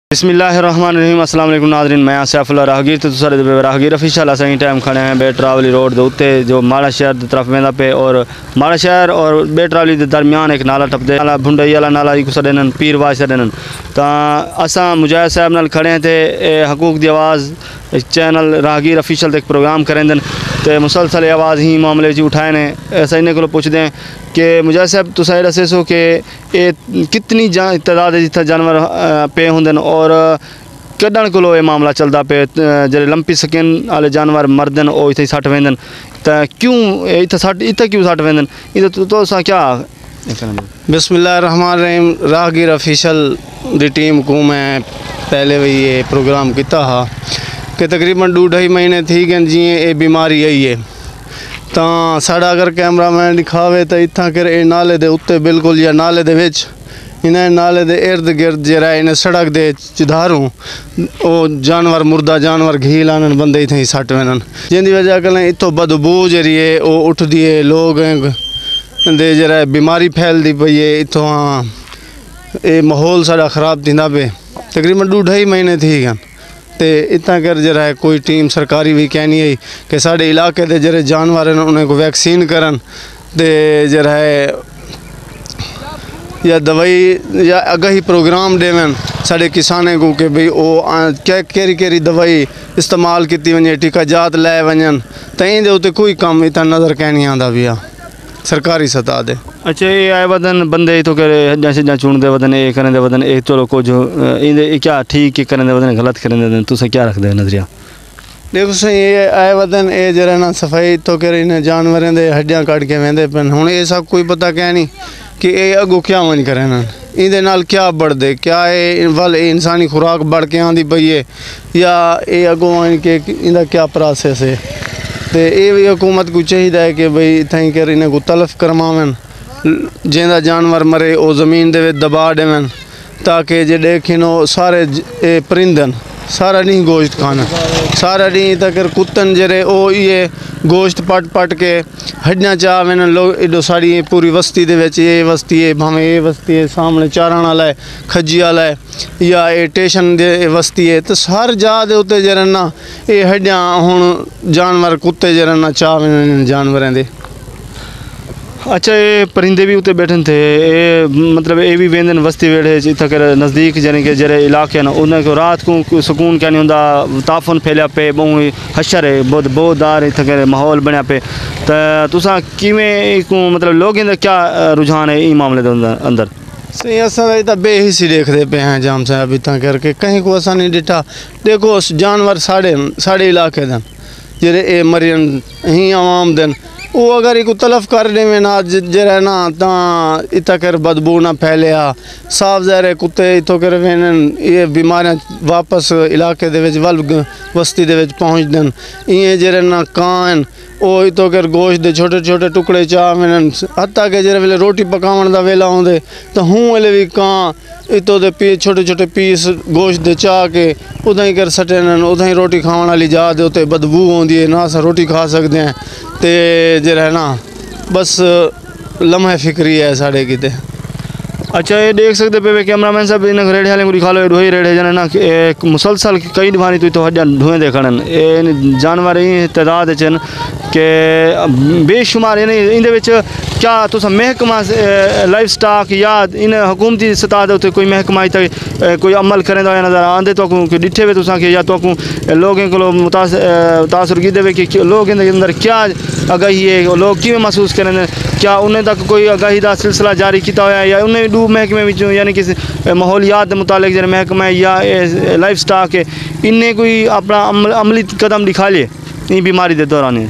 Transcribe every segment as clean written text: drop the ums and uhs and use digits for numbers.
बिस्मिल्लाहिर्रहमानिर्रहीम। अस्सलाम वालेकुम नाज़रीन, मैं सैफुल्लाह राहगीर तो सारे राहगीर ऑफिशियल असां टाइम खड़े हैं बे ट्रावली रोड के उत्ते जो माड़ा शहर की तरफ वेंदा पे और माड़ा शहर और बे ट्रावली के दरमियान एक नाला टपदे नाला भुंडई वाला नाला ही सॾन पीर वाज सॾन तो असां मुजाहिद साहब नाल खड़े हैं ते हकूक दी आवाज़ चैनल राहगीर ऑफिशियल एक प्रोग्राम करेंदन तो मुसलसल आवाज़ ही मामले जी उठाए ने अस इन को पुछते हैं कि मुजाहिद साहब तुस ये दसो कि कितनी तादाद जिथे जानवर पे होंगे और कदन को ये मामला चलता पे जो लंपी स्किन वाले जानवर मरदन और इतने सट वेंदन तो क्यों इतने क्यों सट वेंदन इधर तो क्या बिस्मिल्लाहिर्रहमानिर्रहीम। राहगीर ऑफिशियल दी टीम को मैं पहले भी ये प्रोग्राम किया हा कि तकरीबन 2-2.5 महीने थी गए जी ये बीमारी आई है तो साड़ा अगर कैमरा मैन दिखावे तो इतना कर नाले दे उत्ते बिल्कुल या नाले दे विच इन्हें नाले दे इर्द गिर्द जरा इन्हें सड़क दे चिधारूँ वो जानवर मुर्दा जानवर घी लाने बंदे इतने सट वेन जिंदी वजह कल इतों बदबू जरी है वो उठ दिए लोग दे जरा बीमारी फैलती पई है इतों ये माहौल साड़ा ख़राब थींदा पे तकरीबन 2-2.5 महीने थी गए तो इतना कर जरा है कोई टीम सरकारी भी कहनी है कि साढ़े इलाके के जरे जानवर हैं उन्हें को वैक्सीन करन ते जरा है या दवाई या अगर ही प्रोग्राम देवन साढ़े किसाने को कि भाई वो क्या केरी दवाई इस्तेमाल की वे टीका जात लै वन तो इंदे उत्ते कोई काम इतना नज़र कहनी आता भी सरकारी सतह दे। अच्छा ये आए वदन बंदे तो करे जैसे जहाँ चुन दे वदन ये करें दे वदन ये चलो कुछ इंदे क्या ठीक करें दे वदन गलत करें दे तुसे क्या रख दे नजरिया देखो सही ये आए वदन ये जरा ना सफाई तो करे इन्हें जानवरों दे हड्डियाँ काट के वेंदे पन हुण ये सब कोई पता क्या नहीं कि ये अगो क्या वन करें ना इंदे नाल क्या बढ़ दे क्या ये वल इंसानी खुराक बढ़ के आँदी पई है या ये अगो वन के इंदा क्या प्रोसेस है तो ये भी हुकूमत को चाहिए है कि भाई इतना कर इन्हें को तलफ करवावन जिंदा जानवर मरे वो ज़मीन दे दबा देवन ताकि जे देखिनो सारे परिंदन सारा नहीं गोश्त खाना सारा नहीं तक कुत्तन जरे ओ ये गोश्त पट के हड्डियाँ चाह वन लोग एडो साड़ी पूरी बस्ती दे विच ये बस्ती है भावें ये बस्ती है सामने चारण वाला है खज्जी वाला है या ये स्टेशन दे बस्ती है तो हर जा दे उत्ते जरा ना ये हड्डियाँ हुण जानवर कुत्ते जरा ना चाह वन जानवरें दे। अच्छा ये परिंदे भी उत्ते बैठन थे ये मतलब ये भी वेंदन बस्ती वेड़े इतना कर नज़दीक यानी कि जरे इलाके ना उन्हें को रात को सुकून क्या नहीं होंदा ताफन फैलिया पे बहु हशर है बहुत बोदार इतना कर माहौल बनया पे तो तुसा किमें को मतलब लोगों का क्या रुझान है इस मामले के अंदर सही असा तो बेहिसी देखते पे हैं जाम साहब इतना करके कहीं को असा नहीं डिठा देखो जानवर साढ़े इलाके दिन जेरे ए मरियन ही आवाम दिन वो अगर एक तलफ कर देवे ना जरा ना तो इतना कर बदबू ना फैलिया साफ जहरे कुत्ते इतो कर वेन ये बीमारियां वापस इलाके दे विच वल बस्ती दे विच पहुँच देन इं जरे ना कान वो इतो कर गोश्त दे छोटे छोटे टुकड़े चाह वन हत्ता के जरे वेले रोटी पकावन दा वेला आउंदे तो हूँ वेले भी कां इतो दे छोटे छोटे पीस गोश्त दे चाह के उदा ही कर सटन उदा ही रोटी खावन वाली जा दे उत्ते बदबू आउंदी है ना अस रोटी खा सकते हैं तो जरा है ना बस लम्हे फिक्री है साढ़े किते। अच्छा ये देख सकते पे कैमरा मैन साहब इन रेड़े वाले को दिखा लो ढोई रेड़े जने ना एक मुसलसल कई दफानी तो हड्डियाँ धुएँ देखन ये जानवर ही तादाद चन के बेशुमार यानी इंदे विच क्या तुस महकमा लाइफ स्टॉक या इन हुकूमती सतह के उत्ते कोई महकमा तक कोई अमल करें नज़र आंदे तो डिठे वे तुसा या तो लोगों को मुतासर की देवे कि लोग इन अंदर क्या आगाही है लोग किमें महसूस करें क्या उन्हें तक कोई आगाही का सिलसिला जारी किया होया या उन्हें दो महकमे विचों यानी कि माहौलियात के मुतालिक जो महकमा है या लाइफ स्टॉक है इन्हें कोई अपना अमली कदम दिखा लिए इन बीमारी के दौरान।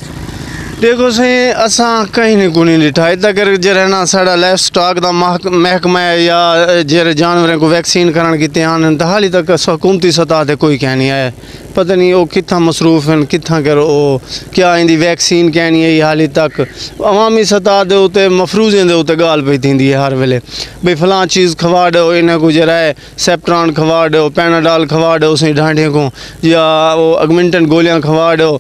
देखो सही असा कहीं नहीं को नहीं डिठा इतना कर जरा ना साड़ा लाइफ स्टॉक का महकमा है या जरे जानवरों को वैक्सीन कराने की ध्यान तो हाली तक हुकूमती सतह पर कोई कह नहीं आया पता नहीं वो कितना मसरूफ हैं कितना कर वो क्या इंदी वैक्सीन कहनी है हाली तक अवामी सतह के उत्ते मफरूजें के उत्ते गाल पई थी है हर वेले भाई फलां चीज़ खवा दो इन्हें को जरा है सेप्ट्रॉन खवा दो पैनाडॉल खवा दो उसी ढांढे को या वो अगमेंटन गोलियाँ खवा दो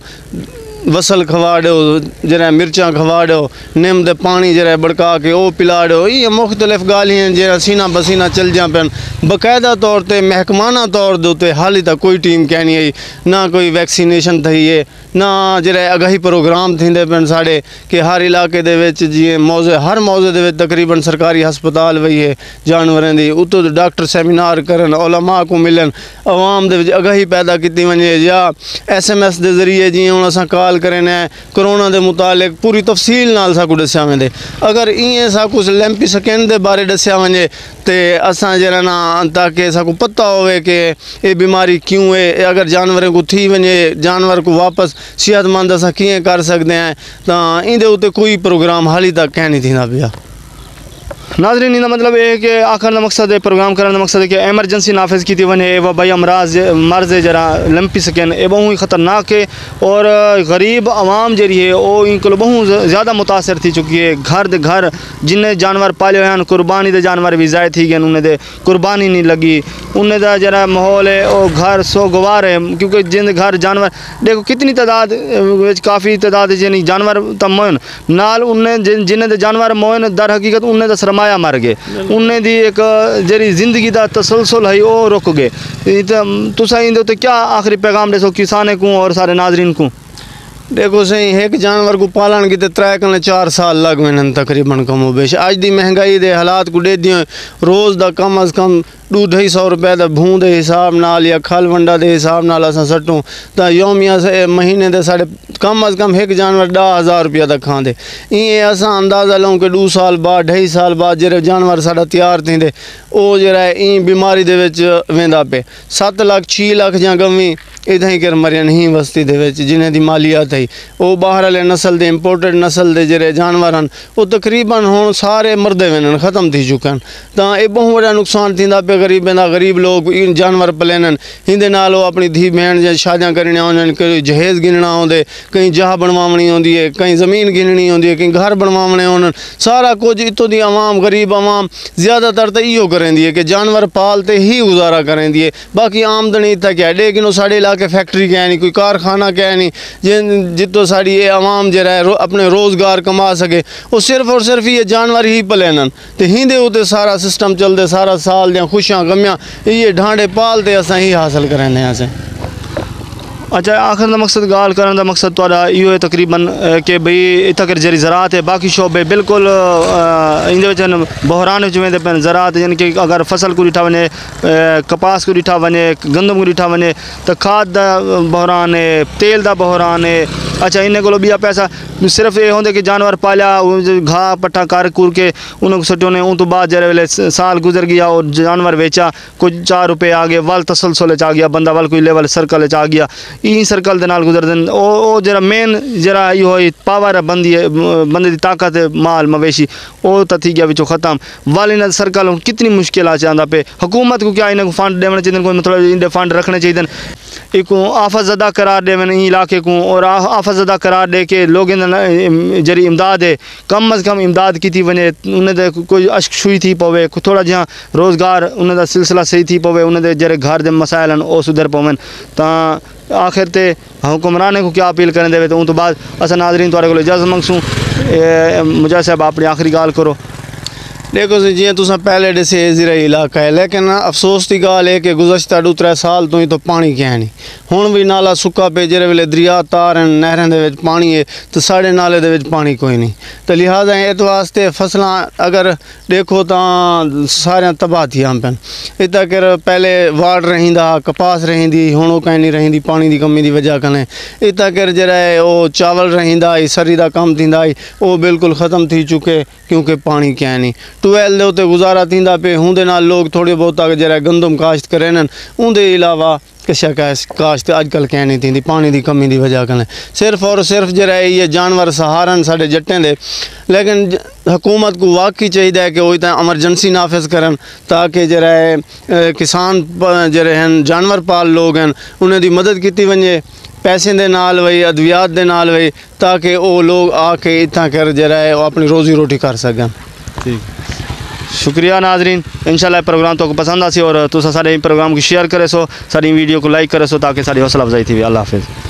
वसल खवा दो, जरा मिर्चा खवा दो, निम दे पानी जरा बड़का के वो पिला दो। ये मुख्तलिफ गालियाँ जरा सीना बसीना चल जा पैन। बाकायदा तौर पर महकमाना तौर दे हाली तक कोई टीम कह नहीं आई, ना कोई वैक्सीनेशन थी है, ना जरा अगाही प्रोग्राम थींदे पैन साढ़े कि हर इलाके दे विच जिए मौजे हर मौजे दे विच तकरीबन सरकारी हस्पताल वही है जानवरों की, उतो डॉक्टर सेमिनार करन, उलमा को मिलन, आवाम दे विच अगाही पैदा की वजे, या SMS के जरिए जी हम अस कॉल करें कोरोना के मुतालिक पूरी तफसील नाल साकू दस्या वेंदे। अगर इं साकू लैंपी स्कैन के बारे दस्या वजे तो असा जरा ना ताकि साकू पता होवे कि ये बीमारी क्यों है, अगर जानवरों को थी वजे जानवर को वापस सेहतमंद अस किएं कर सकते हैं, तो इंदे उत्ते कोई प्रोग्राम हाली तक कह नहीं थींदा पिया। नाज़रीन इन मतलब ये है कि आखिर का मकसद है प्रोग्राम करने का मकसद है कि एमरजेंसी नाफिज की वने व भाई अमराज मर्ज जरा लंपी सकन ए बहु ही ख़तरनाक है और गरीब आवाम जरी है वो इनको बहुत ज़्यादा मुतासर थी चुकी है। घर दे घर जिन्हें जानवर पाले हुए कुर्बानी दे जानवर भी ज़ाय थी गए, उन्हें दे कुर्बानी नहीं लगी, उन्हें दा जरा माहौल है वो घर सो गवार है, क्योंकि जिन घर जानवर देखो कितनी तादाद काफ़ी तादाद जिन जानवर तब मोयन नाल उन्हें जिन्हें जानवर मोयन दर हकीकत उन्हें दा सरमाया मर गए, उन्हें दी एक जरी जिंदगी का तसलसल है वो रुक गए। तुसा इंदे उत्ते क्या आखिरी पैगाम दसो किसाने को और सारे नाजरीन को? देखो सही एक जानवर को पालन की 3-4 साल लग वन तकरीबन कमो बेश। अज की महंगाई के हालात को दे दिए रोज़ का कम अज़ कम 200-250 रुपए का भूं के हिसाब नाल या खल वंडा के हिसाब नाल अस सटूँ तो योमिया से महीने के साढ़े कम अज़ कम एक जानवर 10,000 रुपया तक खाते। इं अस अंदाज़ा लूँ कि 2 साल बाद 2.5 साल बाद जो जानवर साढ़ा तैयार थींदे वो जरा इन बीमारी दे विच वेंदा पे। 7 लाख 6 लाख या गवी इधर कर मरियन ही बस्ती दे जिन्हें दी मालियात है वो बाहर वाले नस्ल के इंपोर्टेड नस्ल के जोड़े जानवर हैं वो तकरीबन हुण सारे मरदे वन ख़त्म थी चुके हैं। तो ये बहुत बड़ा नुकसान थींदा पे गरीबें दा। गरीब लोग इन जानवर पलेन हिंदे नाल वो अपनी धी भेण जो शादियां करनियां होंदियां, कई जहेज़ गिनना होंदे, कहीं जहा बनवावनी होंदी है, कहीं ज़मीन गिननी होंदी है, कहीं घर बनवावने होन, सारा कुछ इतों दी आवाम गरीब आवाम ज़्यादातर तो इहो करेंदी है कि जानवर पालते ही गुजारा करेंदी है। बाकी आमदनी इतना क्या लेकिन वो साढ़े इलाके फैक्ट्री क्या नहीं, कोई कारखाना क्या नहीं जितो साड़ी ये आवाम जरा है अपने रोज़गार कमा सके, वो सिर्फ और सिर्फ ये जानवर ही पलेन तो हिंदे उत्ते सारा सिस्टम चलते सारा साल दियाँ खुशियाँ गमियाँ ये ढांडे पालते अस ही हासिल करें असें। अच्छा आखिर का मकसद गाल करने का मकसद थोड़ा यो है तकरीबन कि भाई इतना कर जरी ज़रात है बाकी शोबे बिल्कुल इन बहरान वेंदे पे ज़रात यानी कि अगर फसल को ॾिठा वने कपास को ॾिठा वने गंदम को ॾिठा वने तो खाद का बहरान है, तेल का बहरान है। अच्छा इन को बिया पैसा सिर्फ ये होंगे कि जानवर पालिया घाह पट्ठा कर कुर के उन्होंने सटो ने उन तो बाद जरे वेले साल गुजर गया और जानवर बेचा कुछ 4 रुपये आ गए वल तसलसल आ गया बंदा वल कोई लेवल सर्कल आ गया इन सर्कल के नाल गुजरते ओ जरा मेन जरा यो पावर बंदी बंदे की ताकत माल मवेशी वो तो थी गया बिचो ख़त्म वाल इन सर्कल कितनी मुश्किल आ चाहता पे। हुकूमत को क्या इन्हें फंड देना चाहिए, कोई मतलब इन फंड रखने चाहिए, एक आफतज़दा करार दे मैंने इलाके को और आफतज़दा करार दे के लोग जरी इमदाद है कम अज़ कम इमदाद की थी वने उन्हें कोई अश्क छुई थी पवे थोड़ा जहाँ रोज़गार उन्हें सिलसिला सही थी पवे उन्हें जरे घर के मसाइल वो सुधर पवन। तो आखिर ते हुक्मरान को क्या अपील करें दे तो बाद अस नाजरीन तुहाडे कोल इजाज़त मंगसूँ। मुझा साहब अपनी आखिरी गाल करो। देखो जी जियां तुसां पहले दसे ज़रा इलाका है लेकिन अफसोस की गाल है कि गुज़श्ता 2-3 साल तो ही तो पानी क्या नहीं हुण भी नाला सुक्का पे जेरे वेले दरिया तार नहरें दे विच पानी है तो साढ़े नाले दे विच पानी कोई नहीं तो लिहाजा इस वास्ते फसलां अगर देखो तो सारे तबाह थी पैन। इतना कर पहले वाड़ रहींदा कपास रहींदी हुण वो कहीं नहीं रहींदी पानी की कमी की वजह कने। इतना कर जरा है वो चावल रहींदा सरी का कम थींदा वो बिल्कुल ख़त्म थी चुके क्योंकि पानी क्या नहीं। ट्यूबवेल के उत्ते गुजारा थींदा पे हुंदे नाल लोग थोड़े बहुत जरा गंदम काश्त करें उनके अलावा कशा काश्त अजकल क्या नहीं थी पानी की कमी की वजह कने। सिर्फ और सिर्फ जरा ये जानवर सहारन साढ़े जट्टें दे लेकिन हुकूमत को वाकई चाहिए है कि वो इतना एमरजेंसी नाफिज करन ताकि जरा किसान जरे हैं जानवर पाल लोग हैं उन्हें दी मदद की वजे पैसे दे नाल वही अद्वियात दे नाल वही ताकि वो लोग आके इतना कर जरा है वो अपनी रोज़ी रोटी कर सकें। ठीक शुक्रिया नाजरीन इंशाल्लाह प्रोग्राम तो पसंद आसी और तुसा सारे प्रोग्राम को शेयर करे सो सारी वीडियो को लाइक करे सो ताकि सारी हौसला अफजाई थी। अल्लाह हाफिज़।